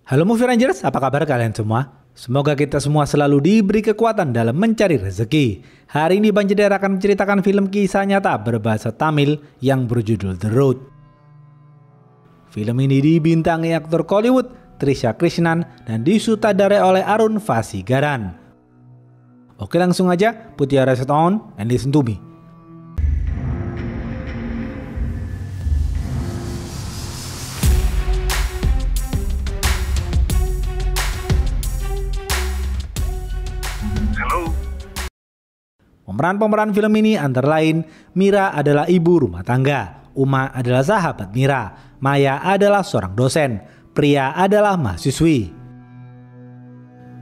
Halo Movie Rangers, apa kabar kalian semua? Semoga kita semua selalu diberi kekuatan dalam mencari rezeki. Hari ini Bang Jeder akan menceritakan film kisah nyata berbahasa Tamil yang berjudul The Road. Film ini dibintangi aktor Kollywood Trisha Krishnan dan disutradarai oleh Arun Vasigaran. Oke, langsung aja, put your headset on and listen to me. Pemeran-pemeran film ini antara lain Mira adalah ibu rumah tangga, Uma adalah sahabat Mira, Maya adalah seorang dosen, Priya adalah mahasiswi.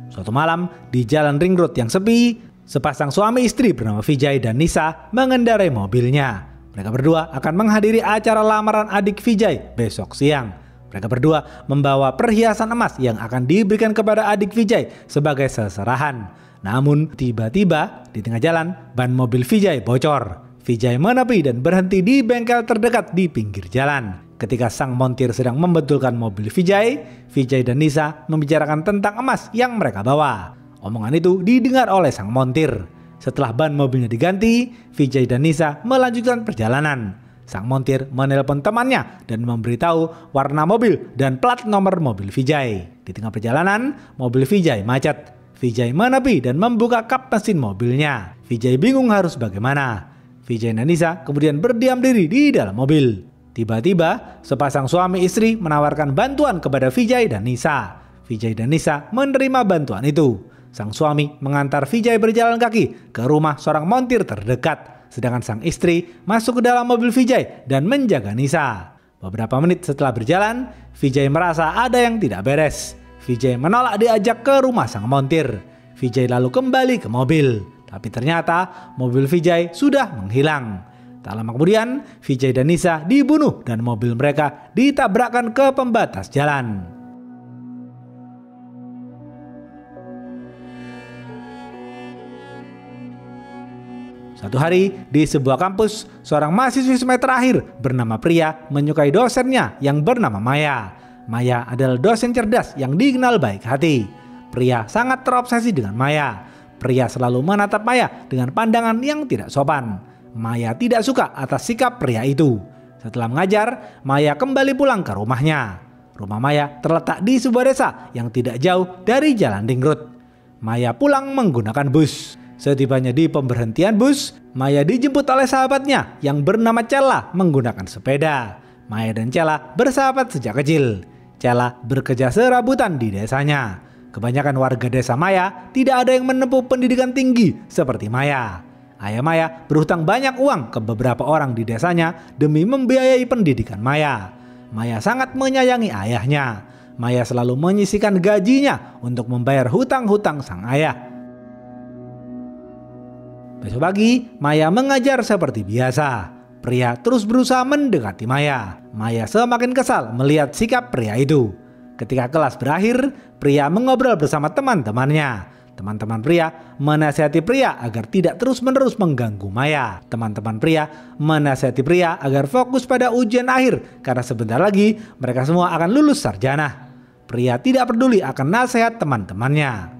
Suatu malam di jalan ring road yang sepi, sepasang suami istri bernama Vijay dan Nisa mengendarai mobilnya. Mereka berdua akan menghadiri acara lamaran adik Vijay besok siang. Mereka berdua membawa perhiasan emas yang akan diberikan kepada adik Vijay sebagai seserahan. Namun tiba-tiba di tengah jalan ban mobil Vijay bocor. Vijay menepi dan berhenti di bengkel terdekat di pinggir jalan. Ketika sang montir sedang membetulkan mobil Vijay, Vijay dan Nisa membicarakan tentang emas yang mereka bawa. Omongan itu didengar oleh sang montir. Setelah ban mobilnya diganti, Vijay dan Nisa melanjutkan perjalanan. Sang montir menelpon temannya dan memberitahu warna mobil dan plat nomor mobil Vijay. Di tengah perjalanan, mobil Vijay macet. Vijay menepi dan membuka kap mesin mobilnya. Vijay bingung harus bagaimana. Vijay dan Nisa kemudian berdiam diri di dalam mobil. Tiba-tiba, sepasang suami istri menawarkan bantuan kepada Vijay dan Nisa. Vijay dan Nisa menerima bantuan itu. Sang suami mengantar Vijay berjalan kaki ke rumah seorang montir terdekat. Sedangkan sang istri masuk ke dalam mobil Vijay dan menjaga Nisa. Beberapa menit setelah berjalan, Vijay merasa ada yang tidak beres. Vijay menolak diajak ke rumah sang montir. Vijay lalu kembali ke mobil. Tapi ternyata mobil Vijay sudah menghilang. Tak lama kemudian, Vijay dan Nisa dibunuh dan mobil mereka ditabrakkan ke pembatas jalan. Suatu hari di sebuah kampus, seorang mahasiswi semester akhir bernama Priya menyukai dosennya yang bernama Maya. Maya adalah dosen cerdas yang dikenal baik hati. Priya sangat terobsesi dengan Maya. Priya selalu menatap Maya dengan pandangan yang tidak sopan. Maya tidak suka atas sikap Priya itu. Setelah mengajar, Maya kembali pulang ke rumahnya. Rumah Maya terletak di sebuah desa yang tidak jauh dari jalan ring road. Maya pulang menggunakan bus. Setibanya di pemberhentian bus, Maya dijemput oleh sahabatnya yang bernama Cella menggunakan sepeda. Maya dan Cella bersahabat sejak kecil. Cella bekerja serabutan di desanya. Kebanyakan warga desa Maya tidak ada yang menempuh pendidikan tinggi seperti Maya. Ayah Maya berhutang banyak uang ke beberapa orang di desanya demi membiayai pendidikan Maya. Maya sangat menyayangi ayahnya. Maya selalu menyisihkan gajinya untuk membayar hutang-hutang sang ayah. Besok pagi, Maya mengajar seperti biasa. Priya terus berusaha mendekati Maya. Maya semakin kesal melihat sikap Priya itu. Ketika kelas berakhir, Priya mengobrol bersama teman-temannya. Teman-teman Priya menasihati Priya agar tidak terus-menerus mengganggu Maya. Teman-teman Priya menasihati Priya agar fokus pada ujian akhir karena sebentar lagi mereka semua akan lulus sarjana. Priya tidak peduli akan nasihat teman-temannya.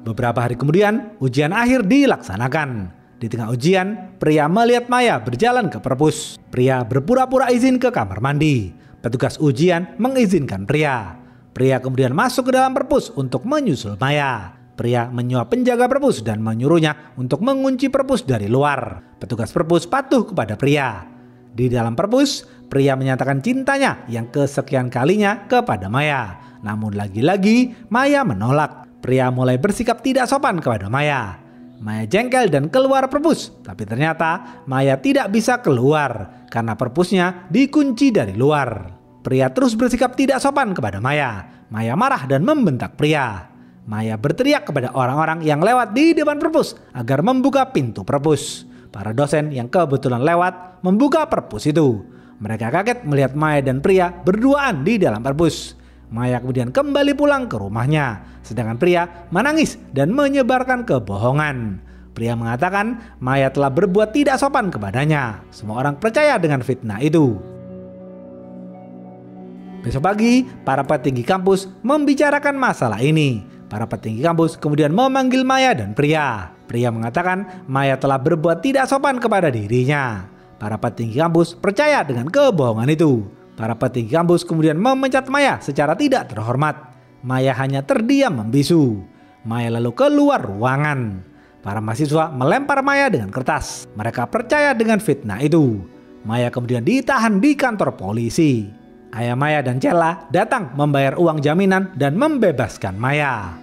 Beberapa hari kemudian, ujian akhir dilaksanakan. Di tengah ujian, Priya melihat Maya berjalan ke perpus. Priya berpura-pura izin ke kamar mandi. Petugas ujian mengizinkan Priya. Priya kemudian masuk ke dalam perpus untuk menyusul Maya. Priya menyuap penjaga perpus dan menyuruhnya untuk mengunci perpus dari luar. Petugas perpus patuh kepada Priya. Di dalam perpus, Priya menyatakan cintanya yang kesekian kalinya kepada Maya. Namun lagi-lagi Maya menolak. Priya mulai bersikap tidak sopan kepada Maya. Maya jengkel dan keluar perpus, tapi ternyata Maya tidak bisa keluar karena perpusnya dikunci dari luar. Priya terus bersikap tidak sopan kepada Maya. Maya marah dan membentak Priya. Maya berteriak kepada orang-orang yang lewat di depan perpus agar membuka pintu perpus. Para dosen yang kebetulan lewat membuka perpus itu. Mereka kaget melihat Maya dan Priya berduaan di dalam perpus. Maya kemudian kembali pulang ke rumahnya, sedangkan Priya menangis dan menyebarkan kebohongan. Priya mengatakan Maya telah berbuat tidak sopan kepadanya. Semua orang percaya dengan fitnah itu. Besok pagi, para petinggi kampus membicarakan masalah ini. Para petinggi kampus kemudian memanggil Maya dan Pria. Pria mengatakan Maya telah berbuat tidak sopan kepada dirinya. Para petinggi kampus percaya dengan kebohongan itu. Para petinggi kampus kemudian memecat Maya secara tidak terhormat. Maya hanya terdiam membisu. Maya lalu keluar ruangan. Para mahasiswa melempar Maya dengan kertas. Mereka percaya dengan fitnah itu. Maya kemudian ditahan di kantor polisi. Ayah Maya dan Cella datang membayar uang jaminan dan membebaskan Maya.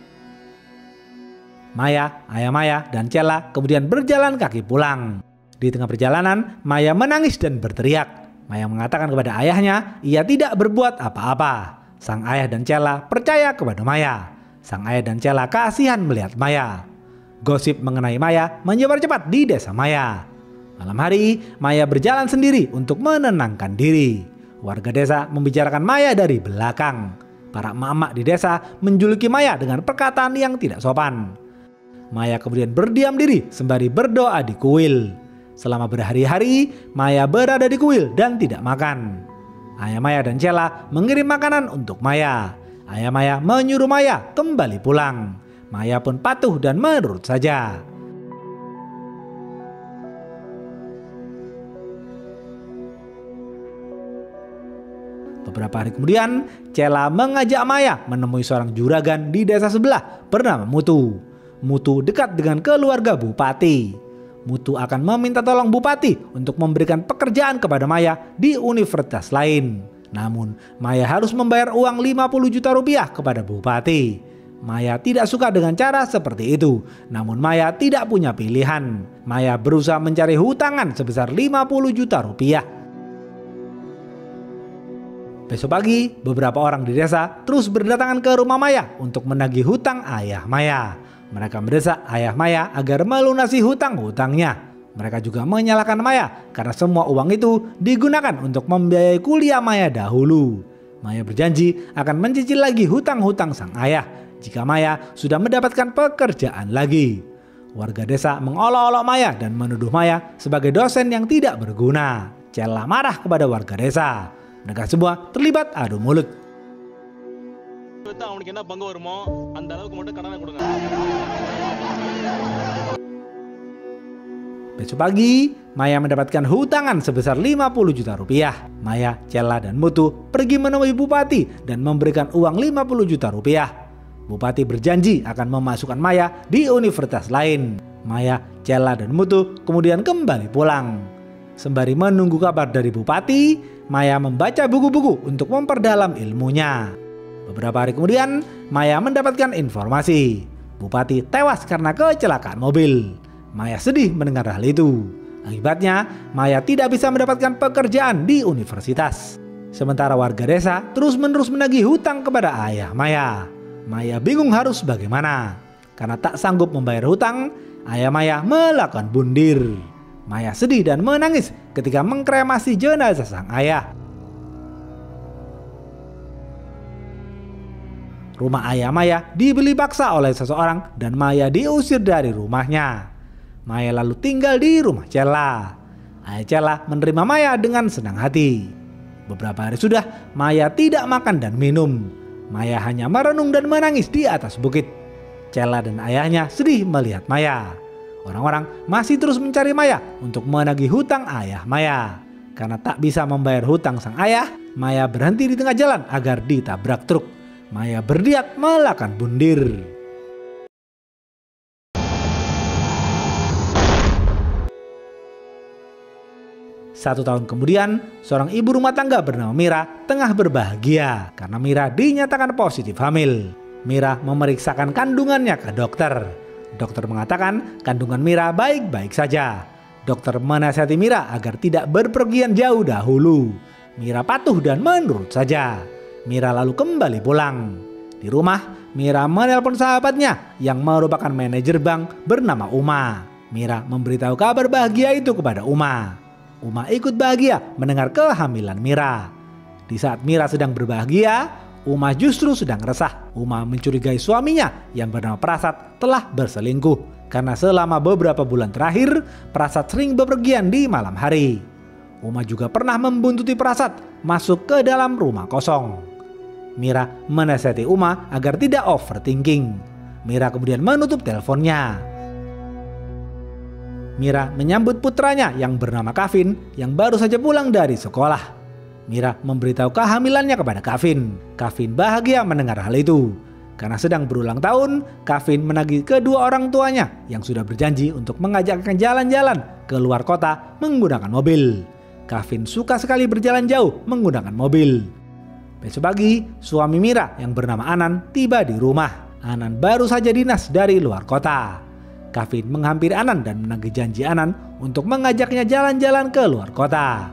Ayah Maya dan Cella kemudian berjalan kaki pulang. Di tengah perjalanan, Maya menangis dan berteriak. Maya mengatakan kepada ayahnya, ia tidak berbuat apa-apa. Sang ayah dan Cella percaya kepada Maya. Sang ayah dan Cella kasihan melihat Maya. Gosip mengenai Maya menyebar cepat di desa Maya. Malam hari, Maya berjalan sendiri untuk menenangkan diri. Warga desa membicarakan Maya dari belakang. Para emak-emak di desa menjuluki Maya dengan perkataan yang tidak sopan. Maya kemudian berdiam diri sembari berdoa di kuil. Selama berhari-hari, Maya berada di kuil dan tidak makan. Ayah Maya dan Cella mengirim makanan untuk Maya. Ayah Maya menyuruh Maya kembali pulang. Maya pun patuh dan menurut saja. Beberapa hari kemudian, Cella mengajak Maya menemui seorang juragan di desa sebelah bernama Mutu. Mutu dekat dengan keluarga Bupati. Mutu akan meminta tolong Bupati untuk memberikan pekerjaan kepada Maya di universitas lain. Namun, Maya harus membayar uang 50 juta rupiah kepada Bupati. Maya tidak suka dengan cara seperti itu. Namun Maya tidak punya pilihan. Maya berusaha mencari hutangan sebesar 50 juta rupiah. Besok pagi, beberapa orang di desa terus berdatangan ke rumah Maya untuk menagih hutang ayah Maya. Mereka mendesak ayah Maya agar melunasi hutang-hutangnya. Mereka juga menyalahkan Maya karena semua uang itu digunakan untuk membiayai kuliah Maya dahulu. Maya berjanji akan mencicil lagi hutang-hutang sang ayah jika Maya sudah mendapatkan pekerjaan lagi. Warga desa mengolok-olok Maya dan menuduh Maya sebagai dosen yang tidak berguna. Cella marah kepada warga desa. Mereka semua terlibat adu mulut. Besok pagi, Maya mendapatkan hutangan sebesar 50 juta rupiah. Maya, Cella, dan Mutu pergi menemui Bupati dan memberikan uang 50 juta rupiah. Bupati berjanji akan memasukkan Maya di universitas lain. Maya, Cella, dan Mutu kemudian kembali pulang. Sembari menunggu kabar dari Bupati, Maya membaca buku-buku untuk memperdalam ilmunya. Beberapa hari kemudian, Maya mendapatkan informasi. Bupati tewas karena kecelakaan mobil. Maya sedih mendengar hal itu. Akibatnya, Maya tidak bisa mendapatkan pekerjaan di universitas. Sementara warga desa terus-menerus menagih hutang kepada ayah Maya. Maya bingung harus bagaimana. Karena tak sanggup membayar hutang, ayah Maya melakukan bundir. Maya sedih dan menangis ketika mengkremasi jenazah sang ayah. Rumah ayah Maya dibeli paksa oleh seseorang dan Maya diusir dari rumahnya. Maya lalu tinggal di rumah Cella. Ayah Cella menerima Maya dengan senang hati. Beberapa hari sudah Maya tidak makan dan minum. Maya hanya merenung dan menangis di atas bukit. Cella dan ayahnya sedih melihat Maya. Orang-orang masih terus mencari Maya untuk menagih hutang ayah Maya. Karena tak bisa membayar hutang sang ayah, Maya berhenti di tengah jalan agar ditabrak truk. Maya berniat melakukan bundir. Satu tahun kemudian, seorang ibu rumah tangga bernama Mira tengah berbahagia karena Mira dinyatakan positif hamil. Mira memeriksakan kandungannya ke dokter. Dokter mengatakan kandungan Mira baik-baik saja. Dokter menasihati Mira agar tidak berpergian jauh dahulu. Mira patuh dan menurut saja. Mira lalu kembali pulang. Di rumah, Mira menelpon sahabatnya yang merupakan manajer bank bernama Uma. Mira memberitahu kabar bahagia itu kepada Uma. Uma ikut bahagia mendengar kehamilan Mira. Di saat Mira sedang berbahagia, Uma justru sedang resah. Uma mencurigai suaminya yang bernama Prasad telah berselingkuh. Karena selama beberapa bulan terakhir, Prasad sering bepergian di malam hari. Uma juga pernah membuntuti Prasad masuk ke dalam rumah kosong. Mira menasihati Uma agar tidak overthinking. Mira kemudian menutup teleponnya. Mira menyambut putranya yang bernama Kavin yang baru saja pulang dari sekolah. Mira memberitahu kehamilannya kepada Kavin. Kavin bahagia mendengar hal itu. Karena sedang berulang tahun, Kavin menagih kedua orang tuanya yang sudah berjanji untuk mengajaknya jalan-jalan ke luar kota menggunakan mobil. Kavin suka sekali berjalan jauh menggunakan mobil. Besok pagi, suami Mira yang bernama Anan tiba di rumah. Anan baru saja dinas dari luar kota. Kavin menghampiri Anan dan menagih janji Anan untuk mengajaknya jalan-jalan ke luar kota.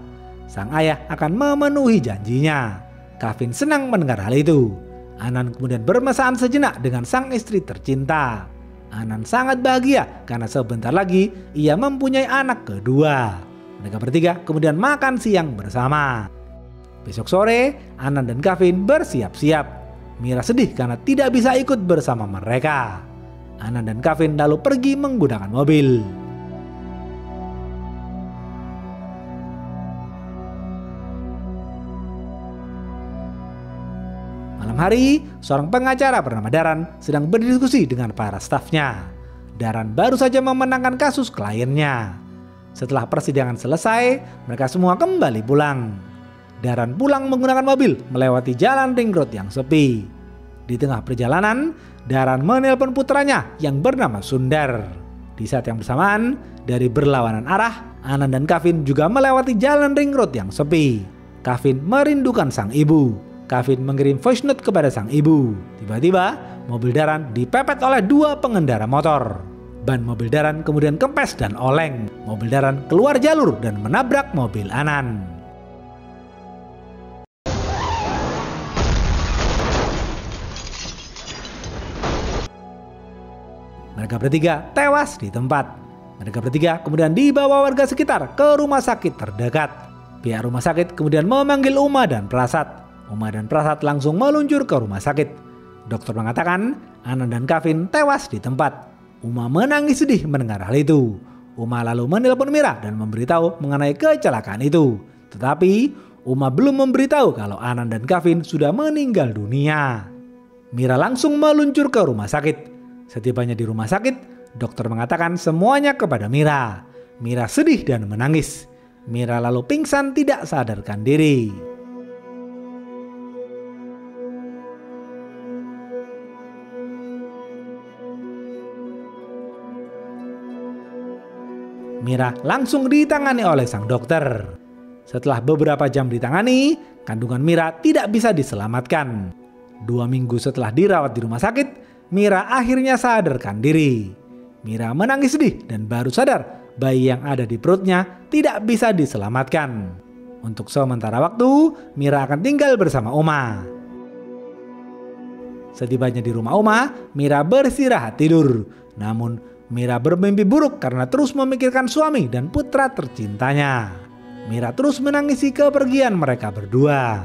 Sang ayah akan memenuhi janjinya. Kavin senang mendengar hal itu. Anan kemudian bermesraan sejenak dengan sang istri tercinta. Anan sangat bahagia karena sebentar lagi ia mempunyai anak kedua. Mereka bertiga kemudian makan siang bersama. Besok sore, Anan dan Kavin bersiap-siap. Mira sedih karena tidak bisa ikut bersama mereka. Anan dan Kavin lalu pergi menggunakan mobil. Malam hari, seorang pengacara bernama Daran sedang berdiskusi dengan para stafnya. Daran baru saja memenangkan kasus kliennya. Setelah persidangan selesai, mereka semua kembali pulang. Daran pulang menggunakan mobil melewati jalan ring road yang sepi. Di tengah perjalanan, Daran menelpon putranya yang bernama Sundar. Di saat yang bersamaan, dari berlawanan arah, Anan dan Kavin juga melewati jalan ring road yang sepi. Kavin merindukan sang ibu. Kavin mengirim voice note kepada sang ibu. Tiba-tiba, mobil Daran dipepet oleh dua pengendara motor. Ban mobil Daran kemudian kempes dan oleng. Mobil Daran keluar jalur dan menabrak mobil Anan. Mereka bertiga tewas di tempat. Mereka bertiga kemudian dibawa warga sekitar ke rumah sakit terdekat. Pihak rumah sakit kemudian memanggil Uma dan Prasad. Uma dan Prasad langsung meluncur ke rumah sakit. Dokter mengatakan Anan dan Kavin tewas di tempat. Uma menangis sedih mendengar hal itu. Uma lalu menelpon Mira dan memberitahu mengenai kecelakaan itu. Tetapi Uma belum memberitahu kalau Anan dan Kavin sudah meninggal dunia. Mira langsung meluncur ke rumah sakit. Setibanya di rumah sakit, dokter mengatakan semuanya kepada Mira. Mira sedih dan menangis. Mira lalu pingsan tidak sadarkan diri. Mira langsung ditangani oleh sang dokter. Setelah beberapa jam ditangani, kandungan Mira tidak bisa diselamatkan. 2 minggu setelah dirawat di rumah sakit, Mira akhirnya sadarkan diri. Mira menangis sedih dan baru sadar bayi yang ada di perutnya tidak bisa diselamatkan. Untuk sementara waktu, Mira akan tinggal bersama Uma. Setibanya di rumah Uma, Mira beristirahat tidur. Namun Mira bermimpi buruk karena terus memikirkan suami dan putra tercintanya. Mira terus menangisi kepergian mereka berdua.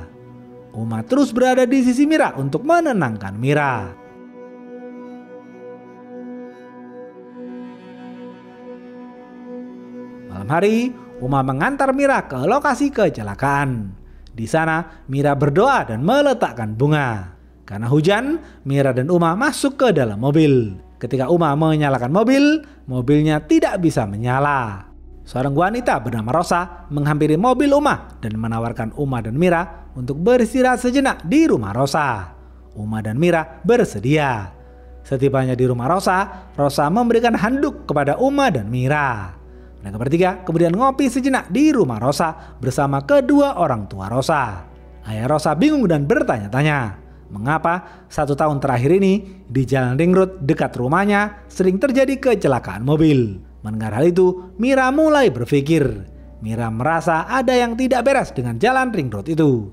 Uma terus berada di sisi Mira untuk menenangkan Mira. Malam hari, Uma mengantar Mira ke lokasi kecelakaan. Di sana, Mira berdoa dan meletakkan bunga. Karena hujan, Mira dan Uma masuk ke dalam mobil. Ketika Uma menyalakan mobil, mobilnya tidak bisa menyala. Seorang wanita bernama Rosa menghampiri mobil Uma dan menawarkan Uma dan Mira untuk beristirahat sejenak di rumah Rosa. Uma dan Mira bersedia. Setibanya di rumah Rosa, Rosa memberikan handuk kepada Uma dan Mira. Mereka bertiga kemudian ngopi sejenak di rumah Rosa bersama kedua orang tua Rosa. Ayah Rosa bingung dan bertanya-tanya, mengapa 1 tahun terakhir ini di jalan ring road dekat rumahnya sering terjadi kecelakaan mobil. Mendengar hal itu, Mira mulai berpikir. Mira merasa ada yang tidak beres dengan jalan ring road itu.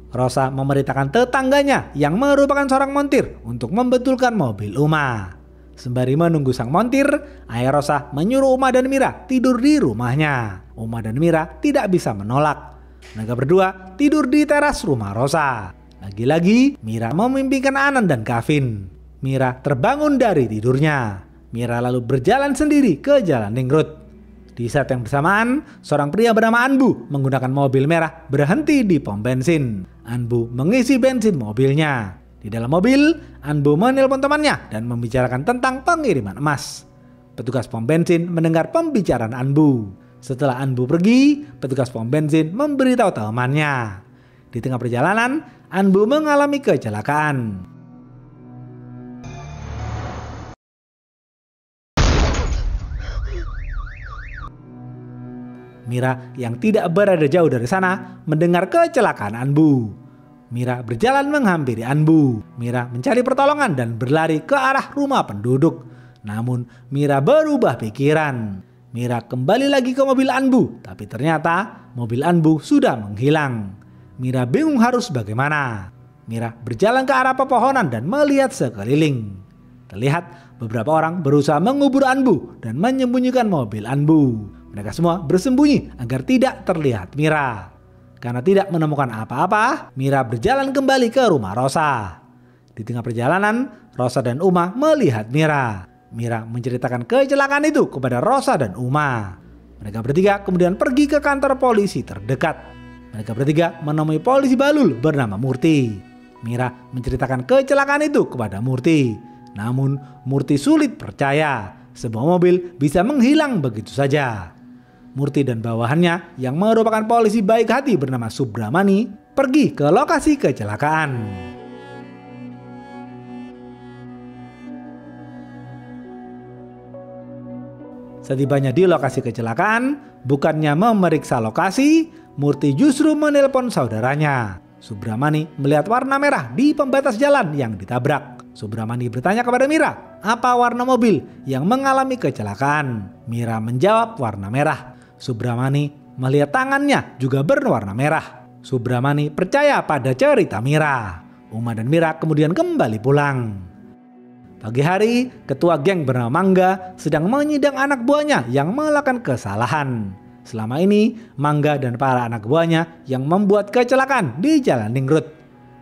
Rosa memerintahkan tetangganya yang merupakan seorang montir untuk membetulkan mobil Uma. Sembari menunggu sang montir, ayah Rosa menyuruh Uma dan Mira tidur di rumahnya. Uma dan Mira tidak bisa menolak. Mereka berdua tidur di teras rumah Rosa. Lagi-lagi Mira memimpikan Anan dan Kavin. Mira terbangun dari tidurnya. Mira lalu berjalan sendiri ke jalan ring road. Di saat yang bersamaan, seorang pria bernama Anbu menggunakan mobil merah berhenti di pom bensin. Anbu mengisi bensin mobilnya. Di dalam mobil, Anbu menelpon temannya dan membicarakan tentang pengiriman emas. Petugas pom bensin mendengar pembicaraan Anbu. Setelah Anbu pergi, petugas pom bensin memberitahu temannya. Di tengah perjalanan, Anbu mengalami kecelakaan. Mira yang tidak berada jauh dari sana mendengar kecelakaan Anbu. Mira berjalan menghampiri Anbu. Mira mencari pertolongan dan berlari ke arah rumah penduduk. Namun Mira berubah pikiran. Mira kembali lagi ke mobil Anbu, tapi ternyata mobil Anbu sudah menghilang. Mira bingung harus bagaimana. Mira berjalan ke arah pepohonan dan melihat sekeliling. Terlihat beberapa orang berusaha mengubur Anbu dan menyembunyikan mobil Anbu. Mereka semua bersembunyi agar tidak terlihat Mira. Karena tidak menemukan apa-apa, Mira berjalan kembali ke rumah Rosa. Di tengah perjalanan, Rosa dan Uma melihat Mira. Mira menceritakan kecelakaan itu kepada Rosa dan Uma. Mereka bertiga kemudian pergi ke kantor polisi terdekat. Mereka bertiga menemui polisi Balul bernama Murti. Mira menceritakan kecelakaan itu kepada Murti. Namun Murti sulit percaya sebuah mobil bisa menghilang begitu saja. Murti dan bawahannya yang merupakan polisi baik hati bernama Subramani pergi ke lokasi kecelakaan. Setibanya di lokasi kecelakaan, bukannya memeriksa lokasi, Murti justru menelpon saudaranya. Subramani melihat warna merah di pembatas jalan yang ditabrak. Subramani bertanya kepada Mira, apa warna mobil yang mengalami kecelakaan? Mira menjawab warna merah. Subramani melihat tangannya juga berwarna merah. Subramani percaya pada cerita Mira. Uma dan Mira kemudian kembali pulang. Pagi hari, ketua geng bernama Mangga sedang menyidang anak buahnya yang melakukan kesalahan. Selama ini, Mangga dan para anak buahnya yang membuat kecelakaan di Jalan Ningrut.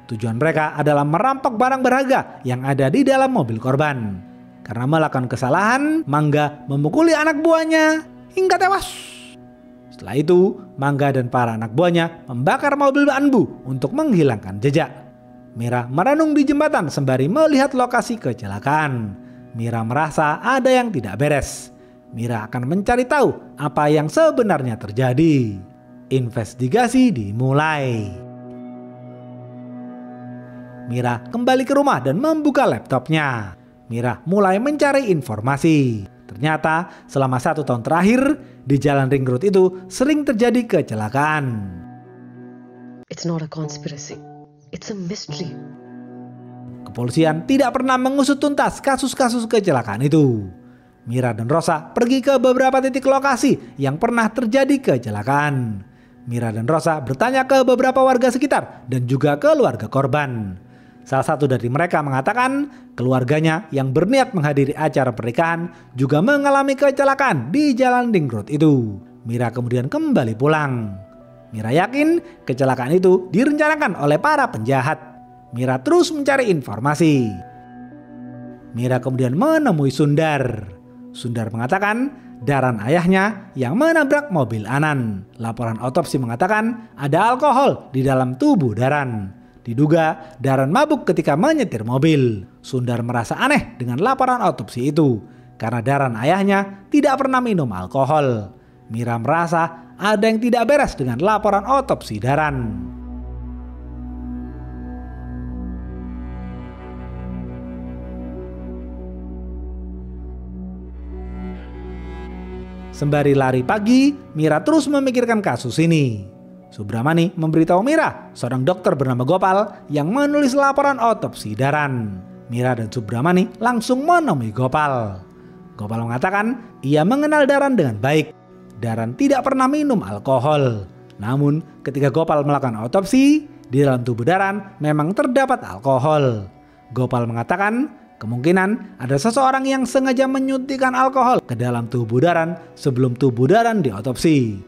Tujuan mereka adalah merampok barang berharga yang ada di dalam mobil korban. Karena melakukan kesalahan, Mangga memukuli anak buahnya hingga tewas. Setelah itu, Mangga dan para anak buahnya membakar mobil Anbu untuk menghilangkan jejak. Mira merenung di jembatan sembari melihat lokasi kecelakaan. Mira merasa ada yang tidak beres. Mira akan mencari tahu apa yang sebenarnya terjadi. Investigasi dimulai. Mira kembali ke rumah dan membuka laptopnya. Mira mulai mencari informasi. Ternyata selama 1 tahun terakhir di Jalan Ring Road itu sering terjadi kecelakaan. It's not a conspiracy. It's a mystery. Kepolisian tidak pernah mengusut tuntas kasus-kasus kecelakaan itu. Mira dan Rosa pergi ke beberapa titik lokasi yang pernah terjadi kecelakaan. Mira dan Rosa bertanya ke beberapa warga sekitar dan juga keluarga korban. Salah satu dari mereka mengatakan keluarganya yang berniat menghadiri acara pernikahan juga mengalami kecelakaan di Jalan Ring Road itu. Mira kemudian kembali pulang. Mira yakin kecelakaan itu direncanakan oleh para penjahat. Mira terus mencari informasi. Mira kemudian menemui Sundar. Sundar mengatakan Daran ayahnya yang menabrak mobil Anan. Laporan otopsi mengatakan ada alkohol di dalam tubuh Daran. Diduga Daran mabuk ketika menyetir mobil. Sundar merasa aneh dengan laporan otopsi itu karena Daran ayahnya tidak pernah minum alkohol. Mira merasa ada yang tidak beres dengan laporan otopsi Daran. Sembari lari pagi, Mira terus memikirkan kasus ini. Subramani memberitahu Mira, seorang dokter bernama Gopal yang menulis laporan otopsi Daran. Mira dan Subramani langsung menemui Gopal. Gopal mengatakan ia mengenal Daran dengan baik. Daran tidak pernah minum alkohol. Namun ketika Gopal melakukan otopsi, di dalam tubuh Daran memang terdapat alkohol. Gopal mengatakan kemungkinan ada seseorang yang sengaja menyuntikkan alkohol ke dalam tubuh Daran sebelum tubuh Daran diotopsi.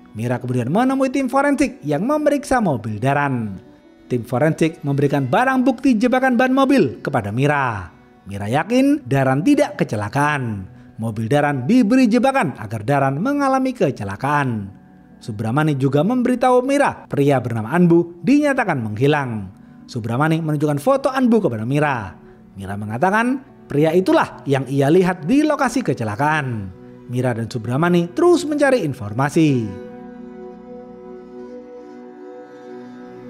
Mira kemudian menemui tim forensik yang memeriksa mobil Daran. Tim forensik memberikan barang bukti jebakan ban mobil kepada Mira. Mira yakin Daran tidak kecelakaan. Mobil Daran diberi jebakan agar Daran mengalami kecelakaan. Subramani juga memberitahu Mira pria bernama Anbu dinyatakan menghilang. Subramani menunjukkan foto Anbu kepada Mira. Mira mengatakan pria itulah yang ia lihat di lokasi kecelakaan. Mira dan Subramani terus mencari informasi.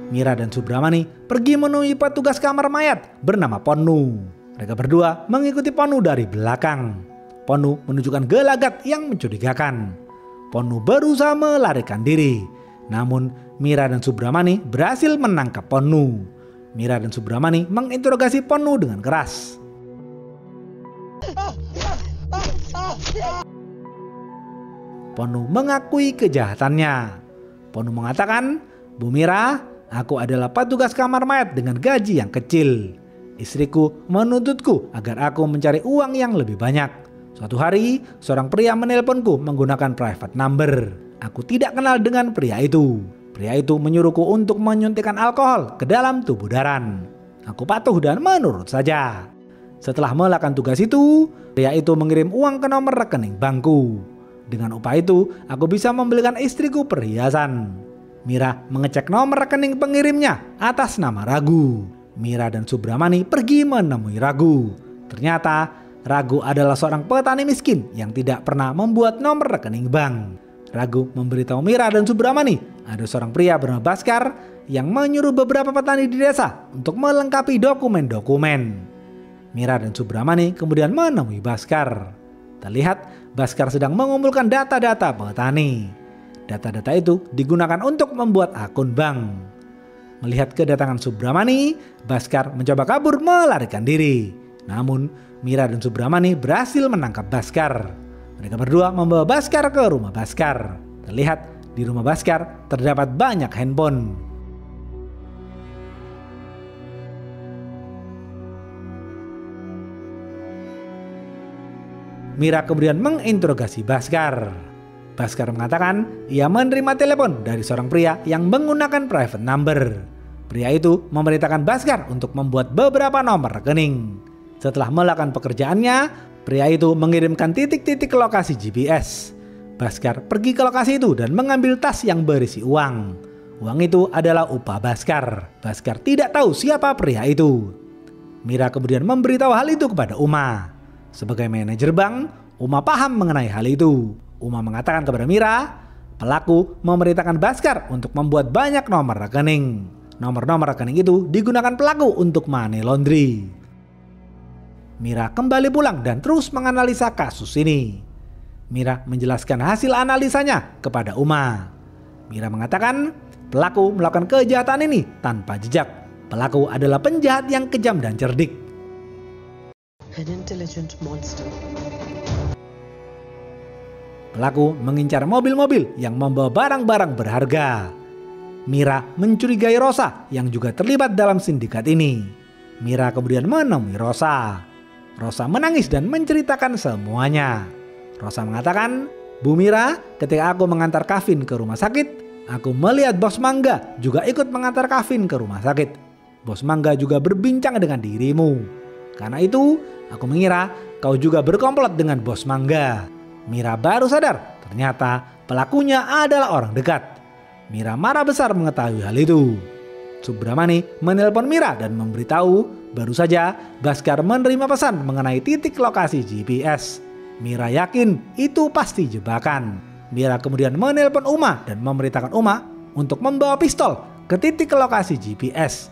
Mira dan Subramani pergi menemui petugas kamar mayat bernama Ponu. Mereka berdua mengikuti Ponu dari belakang. Ponu menunjukkan gelagat yang mencurigakan. Ponu berusaha melarikan diri. Namun Mira dan Subramani berhasil menangkap Ponu. Mira dan Subramani menginterogasi Ponu dengan keras. Ponu mengakui kejahatannya. Ponu mengatakan, "Bu Mira, aku adalah petugas kamar mayat dengan gaji yang kecil. Istriku menuntutku agar aku mencari uang yang lebih banyak. Suatu hari, seorang pria menelponku menggunakan private number. Aku tidak kenal dengan pria itu. Pria itu menyuruhku untuk menyuntikkan alkohol ke dalam tubuh Daran. Aku patuh dan menurut saja. Setelah melakukan tugas itu, pria itu mengirim uang ke nomor rekening bankku. Dengan upah itu, aku bisa membelikan istriku perhiasan." Mira mengecek nomor rekening pengirimnya atas nama Ragu. Mira dan Subramani pergi menemui Ragu. Ternyata Ragu adalah seorang petani miskin yang tidak pernah membuat nomor rekening bank. Ragu memberitahu Mira dan Subramani ada seorang pria bernama Baskar yang menyuruh beberapa petani di desa untuk melengkapi dokumen-dokumen. Mira dan Subramani kemudian menemui Baskar. Terlihat Baskar sedang mengumpulkan data-data petani. Data-data itu digunakan untuk membuat akun bank. Melihat kedatangan Subramani, Baskar mencoba kabur melarikan diri. Namun Mira dan Subramani berhasil menangkap Baskar. Mereka berdua membawa Baskar ke rumah Baskar. Terlihat di rumah Baskar terdapat banyak handphone. Mira kemudian menginterogasi Baskar. Baskar mengatakan ia menerima telepon dari seorang pria yang menggunakan private number. Pria itu memerintahkan Baskar untuk membuat beberapa nomor rekening. Setelah melakukan pekerjaannya, pria itu mengirimkan titik-titik ke lokasi GPS. Baskar pergi ke lokasi itu dan mengambil tas yang berisi uang. Uang itu adalah upah Baskar. Baskar tidak tahu siapa pria itu. Mira kemudian memberitahu hal itu kepada Uma. Sebagai manajer bank, Uma paham mengenai hal itu. Uma mengatakan kepada Mira, pelaku memerintahkan Baskar untuk membuat banyak nomor rekening. Nomor-nomor rekening itu digunakan pelaku untuk money laundry. Mira kembali pulang dan terus menganalisa kasus ini. Mira menjelaskan hasil analisanya kepada Uma. Mira mengatakan pelaku melakukan kejahatan ini tanpa jejak. Pelaku adalah penjahat yang kejam dan cerdik. An intelligent monster. Pelaku mengincar mobil-mobil yang membawa barang-barang berharga. Mira mencurigai Rosa yang juga terlibat dalam sindikat ini. Mira kemudian menemui Rosa. Rosa menangis dan menceritakan semuanya. Rosa mengatakan, "Bu Mira, ketika aku mengantar Kavin ke rumah sakit, aku melihat Bos Mangga juga ikut mengantar Kavin ke rumah sakit. Bos Mangga juga berbincang dengan dirimu. Karena itu, aku mengira kau juga berkomplot dengan Bos Mangga." Mira baru sadar ternyata pelakunya adalah orang dekat. Mira marah besar mengetahui hal itu. Subramani menelpon Mira dan memberitahu baru saja Baskar menerima pesan mengenai titik lokasi GPS. Mira yakin itu pasti jebakan. Mira kemudian menelpon Uma dan memerintahkan Uma untuk membawa pistol ke titik lokasi GPS.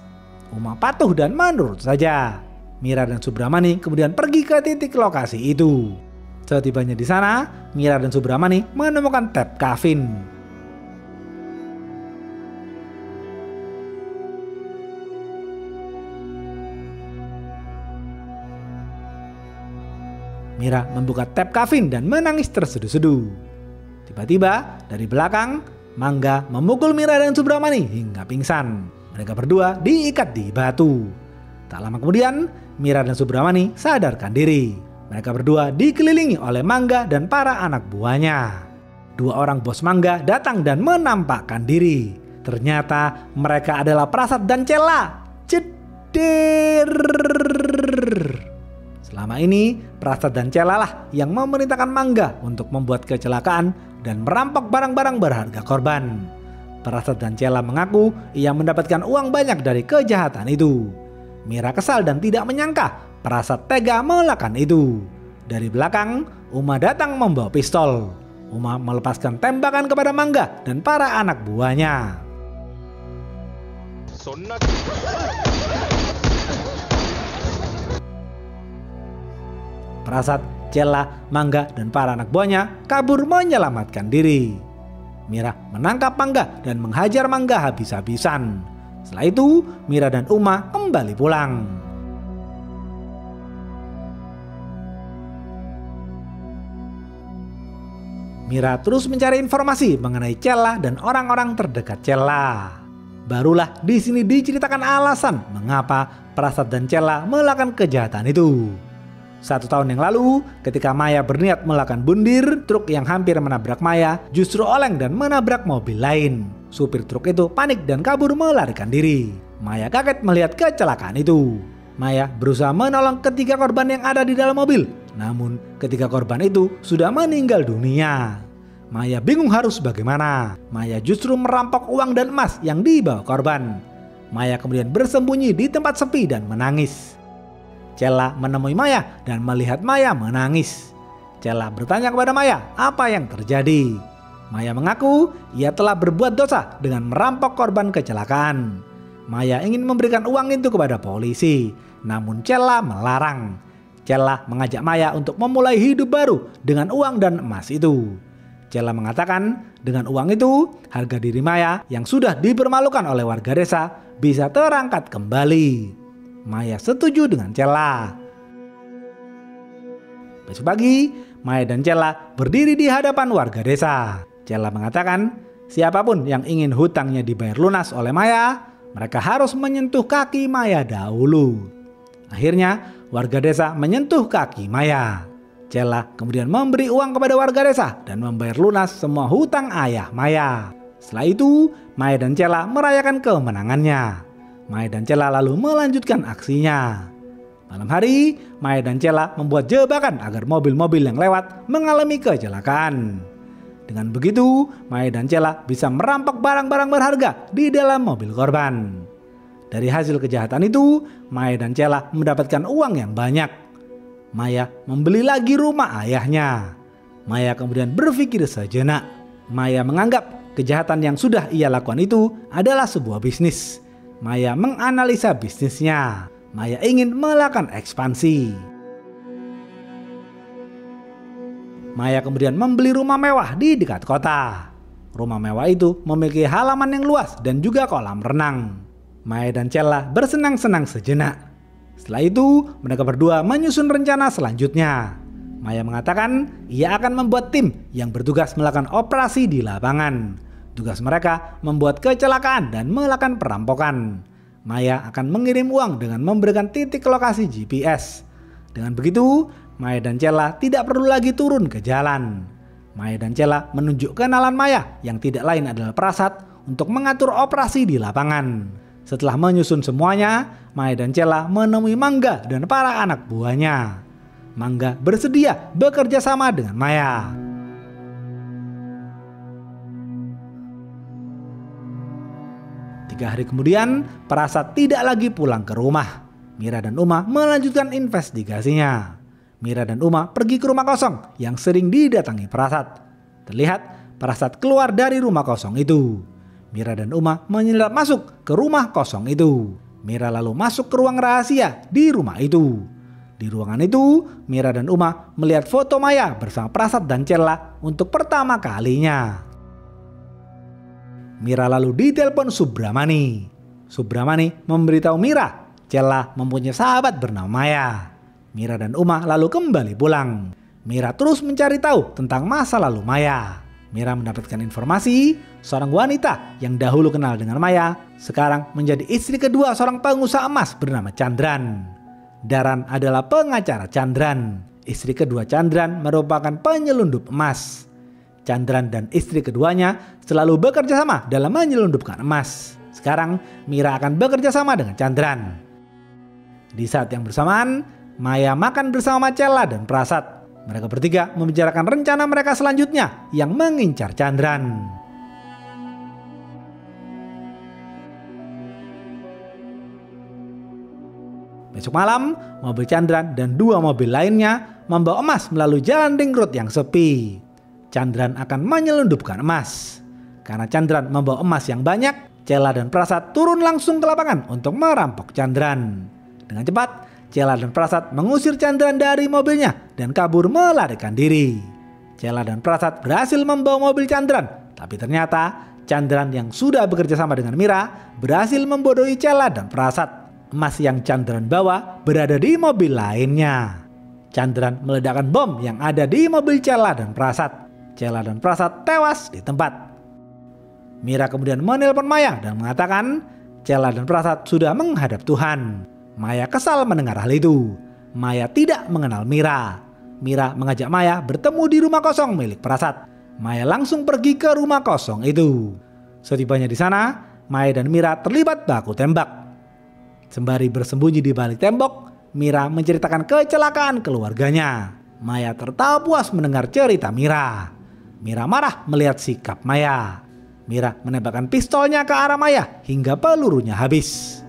Uma patuh dan menurut saja. Mira dan Subramani kemudian pergi ke titik lokasi itu. Setibanya di sana, Mira dan Subramani menemukan tab Kavin. Mira membuka tab Kavin dan menangis terseduh-seduh. Tiba-tiba dari belakang, Mangga memukul Mira dan Subramani hingga pingsan. Mereka berdua diikat di batu. Tak lama kemudian, Mira dan Subramani sadarkan diri. Mereka berdua dikelilingi oleh Mangga dan para anak buahnya. Dua orang bos Mangga datang dan menampakkan diri. Ternyata mereka adalah Prasad dan Cella. Ceder. Selama ini, Prasad dan Cella lah yang memerintahkan Mangga untuk membuat kecelakaan dan merampok barang-barang berharga korban. Prasad dan Cella mengaku ia mendapatkan uang banyak dari kejahatan itu. Mira kesal dan tidak menyangka Prasad tega melakukan itu. Dari belakang, Uma datang membawa pistol. Uma melepaskan tembakan kepada Mangga dan para anak buahnya. Prasad, Cella, Mangga, dan para anak buahnya kabur menyelamatkan diri. Mira menangkap Mangga dan menghajar Mangga habis-habisan. Setelah itu, Mira dan Uma kembali pulang. Mira terus mencari informasi mengenai Cella dan orang-orang terdekat Cella. Barulah di sini diceritakan alasan mengapa Prasad dan Cella melakukan kejahatan itu. 1 tahun yang lalu, ketika Maya berniat melakukan bundir, truk yang hampir menabrak Maya justru oleng dan menabrak mobil lain. Supir truk itu panik dan kabur melarikan diri. Maya kaget melihat kecelakaan itu. Maya berusaha menolong ketiga korban yang ada di dalam mobil. Namun, ketiga korban itu sudah meninggal dunia. Maya bingung harus bagaimana. Maya justru merampok uang dan emas yang dibawa korban. Maya kemudian bersembunyi di tempat sepi dan menangis. Cella menemui Maya dan melihat Maya menangis. Cella bertanya kepada Maya apa yang terjadi. Maya mengaku ia telah berbuat dosa dengan merampok korban kecelakaan. Maya ingin memberikan uang itu kepada polisi, namun Cella melarang. Cella mengajak Maya untuk memulai hidup baru dengan uang dan emas itu. Cella mengatakan dengan uang itu harga diri Maya yang sudah dipermalukan oleh warga desa bisa terangkat kembali. Maya setuju dengan Cella. Besok pagi, Maya dan Cella berdiri di hadapan warga desa. Cella mengatakan, siapapun yang ingin hutangnya dibayar lunas oleh Maya, mereka harus menyentuh kaki Maya dahulu. Akhirnya, warga desa menyentuh kaki Maya. Cella kemudian memberi uang kepada warga desa dan membayar lunas semua hutang ayah Maya. Setelah itu, Maya dan Cella merayakan kemenangannya. Maya dan Cella lalu melanjutkan aksinya. Malam hari, Maya dan Cella membuat jebakan agar mobil-mobil yang lewat mengalami kecelakaan. Dengan begitu, Maya dan Cella bisa merampok barang-barang berharga di dalam mobil korban. Dari hasil kejahatan itu, Maya dan Cella mendapatkan uang yang banyak. Maya membeli lagi rumah ayahnya. Maya kemudian berpikir sejenak. Maya menganggap kejahatan yang sudah ia lakukan itu adalah sebuah bisnis. Maya menganalisa bisnisnya. Maya ingin melakukan ekspansi. Maya kemudian membeli rumah mewah di dekat kota. Rumah mewah itu memiliki halaman yang luas dan juga kolam renang. Maya dan Cella bersenang-senang sejenak. Setelah itu, mereka berdua menyusun rencana selanjutnya. Maya mengatakan ia akan membuat tim yang bertugas melakukan operasi di lapangan. Tugas mereka membuat kecelakaan dan melakukan perampokan. Maya akan mengirim uang dengan memberikan titik lokasi GPS. Dengan begitu, Maya dan Cella tidak perlu lagi turun ke jalan. Maya dan Cella menunjuk kenalan Maya yang tidak lain adalah Prasad untuk mengatur operasi di lapangan. Setelah menyusun semuanya, Maya dan Cella menemui Mangga dan para anak buahnya. Mangga bersedia bekerja sama dengan Maya. Tiga hari kemudian, Prasad tidak lagi pulang ke rumah. Mira dan Uma melanjutkan investigasinya. Mira dan Uma pergi ke rumah kosong yang sering didatangi Prasad. Terlihat Prasad keluar dari rumah kosong itu. Mira dan Uma menyelinap masuk ke rumah kosong itu. Mira lalu masuk ke ruang rahasia di rumah itu. Di ruangan itu, Mira dan Uma melihat foto Maya bersama Prasad dan Cella untuk pertama kalinya. Mira lalu ditelepon Subramani. Subramani memberitahu Mira, Cella mempunyai sahabat bernama Maya. Mira dan Uma lalu kembali pulang. Mira terus mencari tahu tentang masa lalu Maya. Mira mendapatkan informasi seorang wanita yang dahulu kenal dengan Maya sekarang menjadi istri kedua seorang pengusaha emas bernama Chandran. Daran adalah pengacara Chandran. Istri kedua Chandran merupakan penyelundup emas. Chandran dan istri keduanya selalu bekerja sama dalam menyelundupkan emas. Sekarang Mira akan bekerja sama dengan Chandran. Di saat yang bersamaan, Maya makan bersama Cella dan Prasad. Mereka bertiga membicarakan rencana mereka selanjutnya yang mengincar Chandran. Besok malam, mobil Chandran dan 2 mobil lainnya membawa emas melalui jalan ring road yang sepi. Chandran akan menyelundupkan emas. Karena Chandran membawa emas yang banyak, Cella dan Prasad turun langsung ke lapangan untuk merampok Chandran. Dengan cepat, Cella dan Prasad mengusir Chandran dari mobilnya dan kabur melarikan diri. Cella dan Prasad berhasil membawa mobil Chandran, tapi ternyata Chandran yang sudah bekerja sama dengan Mira berhasil membodohi Cella dan Prasad. Emas yang Chandran bawa berada di mobil lainnya. Chandran meledakkan bom yang ada di mobil Cella dan Prasad. Cella dan Prasad tewas di tempat. Mira kemudian menelpon Maya dan mengatakan Cella dan Prasad sudah menghadap Tuhan. Maya kesal mendengar hal itu. Maya tidak mengenal Mira. Mira mengajak Maya bertemu di rumah kosong milik Prasad. Maya langsung pergi ke rumah kosong itu. Setibanya di sana, Maya dan Mira terlibat baku tembak. Sembari bersembunyi di balik tembok, Mira menceritakan kecelakaan keluarganya. Maya tertawa puas mendengar cerita Mira. Mira marah melihat sikap Maya. Mira menembakkan pistolnya ke arah Maya hingga pelurunya habis.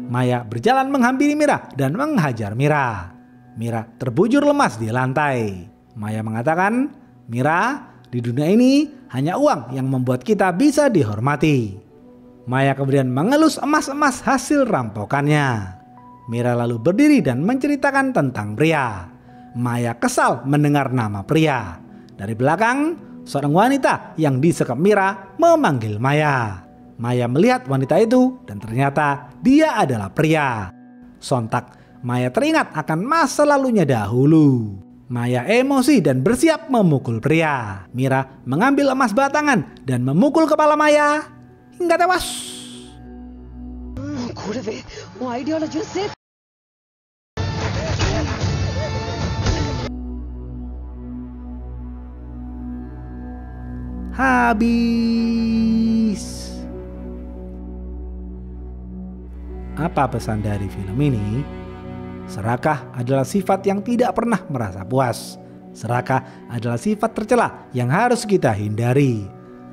Maya berjalan menghampiri Mira dan menghajar Mira. Mira terbujur lemas di lantai. Maya mengatakan, Mira, di dunia ini hanya uang yang membuat kita bisa dihormati. Maya kemudian mengelus emas-emas hasil rampokannya. Mira lalu berdiri dan menceritakan tentang pria. Maya kesal mendengar nama pria. Dari belakang, seorang wanita yang disekap Mira memanggil Maya. Maya melihat wanita itu dan ternyata dia adalah pria. Sontak, Maya teringat akan masa lalunya dahulu. Maya emosi dan bersiap memukul pria. Mira mengambil emas batangan dan memukul kepala Maya hingga tewas. Habis. Apa pesan dari film ini? Serakah adalah sifat yang tidak pernah merasa puas. Serakah adalah sifat tercela yang harus kita hindari.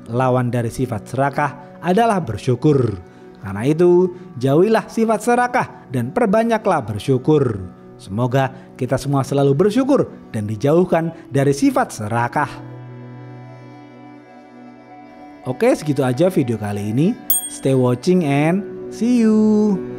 Lawan dari sifat serakah adalah bersyukur. Karena itu, jauhilah sifat serakah dan perbanyaklah bersyukur. Semoga kita semua selalu bersyukur dan dijauhkan dari sifat serakah. Oke, segitu aja video kali ini. Stay watching and see you.